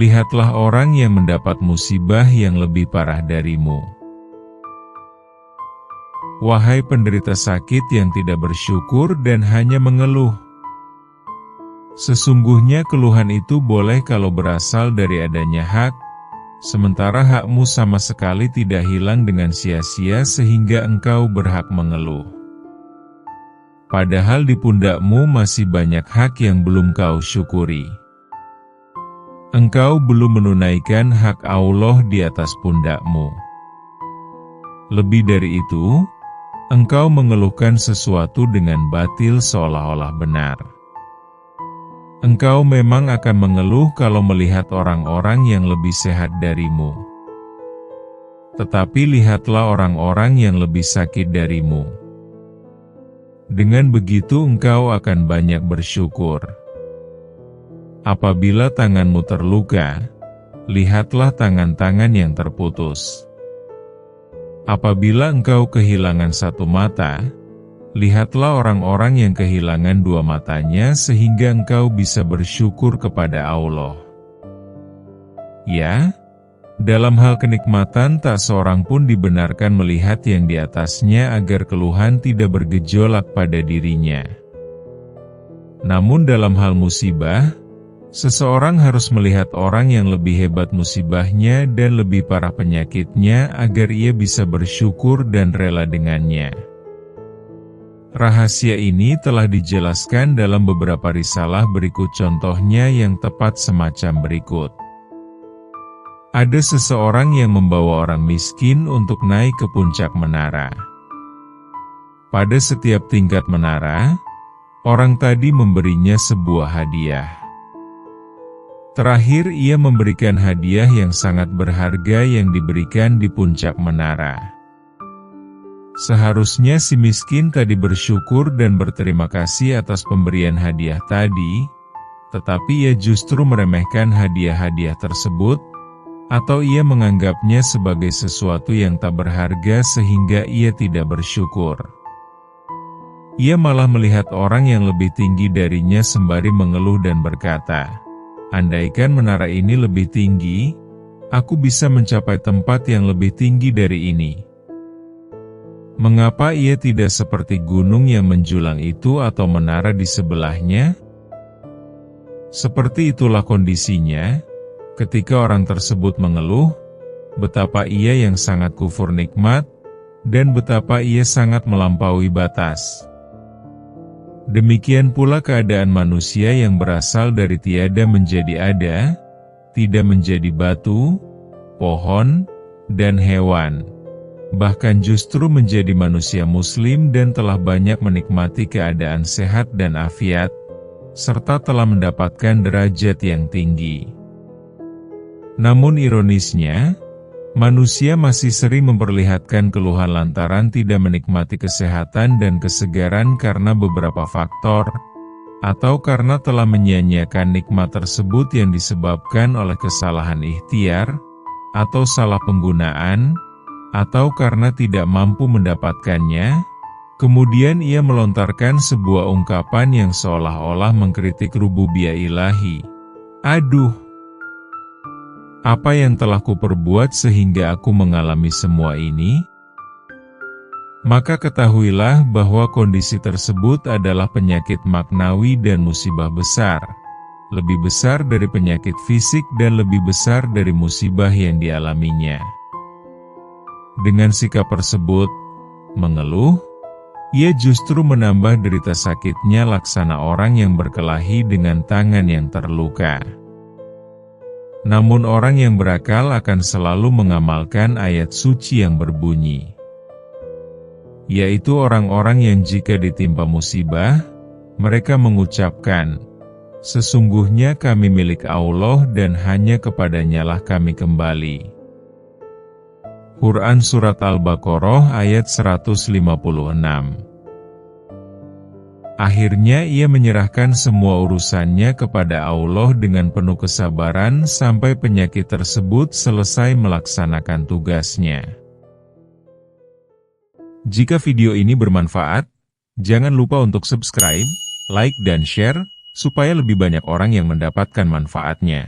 lihatlah orang yang mendapat musibah yang lebih parah darimu. Wahai penderita sakit yang tidak bersyukur dan hanya mengeluh. Sesungguhnya keluhan itu boleh kalau berasal dari adanya hak, sementara hakmu sama sekali tidak hilang dengan sia-sia sehingga engkau berhak mengeluh. Padahal di pundakmu masih banyak hak yang belum kau syukuri. Engkau belum menunaikan hak Allah di atas pundakmu. Lebih dari itu, engkau mengeluhkan sesuatu dengan batil seolah-olah benar. Engkau memang akan mengeluh kalau melihat orang-orang yang lebih sehat darimu. Tetapi lihatlah orang-orang yang lebih sakit darimu. Dengan begitu engkau akan banyak bersyukur. Apabila tanganmu terluka, lihatlah tangan-tangan yang terputus. Apabila engkau kehilangan satu mata, lihatlah orang-orang yang kehilangan dua matanya sehingga engkau bisa bersyukur kepada Allah. Ya, dalam hal kenikmatan tak seorang pun dibenarkan melihat yang di atasnya agar keluhan tidak bergejolak pada dirinya. Namun dalam hal musibah, seseorang harus melihat orang yang lebih hebat musibahnya dan lebih parah penyakitnya agar ia bisa bersyukur dan rela dengannya. Rahasia ini telah dijelaskan dalam beberapa risalah berikut, contohnya yang tepat semacam berikut. Ada seseorang yang membawa orang miskin untuk naik ke puncak menara. Pada setiap tingkat menara, orang tadi memberinya sebuah hadiah. Terakhir ia memberikan hadiah yang sangat berharga yang diberikan di puncak menara. Seharusnya si miskin tadi bersyukur dan berterima kasih atas pemberian hadiah tadi, tetapi ia justru meremehkan hadiah-hadiah tersebut, atau ia menganggapnya sebagai sesuatu yang tak berharga sehingga ia tidak bersyukur. Ia malah melihat orang yang lebih tinggi darinya sembari mengeluh dan berkata, "Andaikan menara ini lebih tinggi, aku bisa mencapai tempat yang lebih tinggi dari ini." Mengapa ia tidak seperti gunung yang menjulang itu atau menara di sebelahnya? Seperti itulah kondisinya, ketika orang tersebut mengeluh, betapa ia yang sangat kufur nikmat, dan betapa ia sangat melampaui batas. Demikian pula keadaan manusia yang berasal dari tiada menjadi ada, tidak menjadi batu, pohon, dan hewan. Bahkan justru menjadi manusia muslim dan telah banyak menikmati keadaan sehat dan afiat, serta telah mendapatkan derajat yang tinggi. Namun ironisnya, manusia masih sering memperlihatkan keluhan lantaran tidak menikmati kesehatan dan kesegaran karena beberapa faktor, atau karena telah menyia-nyiakan nikmat tersebut yang disebabkan oleh kesalahan ikhtiar, atau salah penggunaan, atau karena tidak mampu mendapatkannya. Kemudian ia melontarkan sebuah ungkapan yang seolah-olah mengkritik rububiyah ilahi. Aduh! Apa yang telah kuperbuat sehingga aku mengalami semua ini? Maka ketahuilah bahwa kondisi tersebut adalah penyakit maknawi dan musibah besar. Lebih besar dari penyakit fisik dan lebih besar dari musibah yang dialaminya. Dengan sikap tersebut, mengeluh, ia justru menambah derita sakitnya laksana orang yang berkelahi dengan tangan yang terluka. Namun orang yang berakal akan selalu mengamalkan ayat suci yang berbunyi, yaitu orang-orang yang jika ditimpa musibah, mereka mengucapkan, "Sesungguhnya kami milik Allah dan hanya kepadanya-lah kami kembali." Quran Surat Al-Baqarah ayat 156. Akhirnya ia menyerahkan semua urusannya kepada Allah dengan penuh kesabaran sampai penyakit tersebut selesai melaksanakan tugasnya. Jika video ini bermanfaat, jangan lupa untuk subscribe, like dan share, supaya lebih banyak orang yang mendapatkan manfaatnya.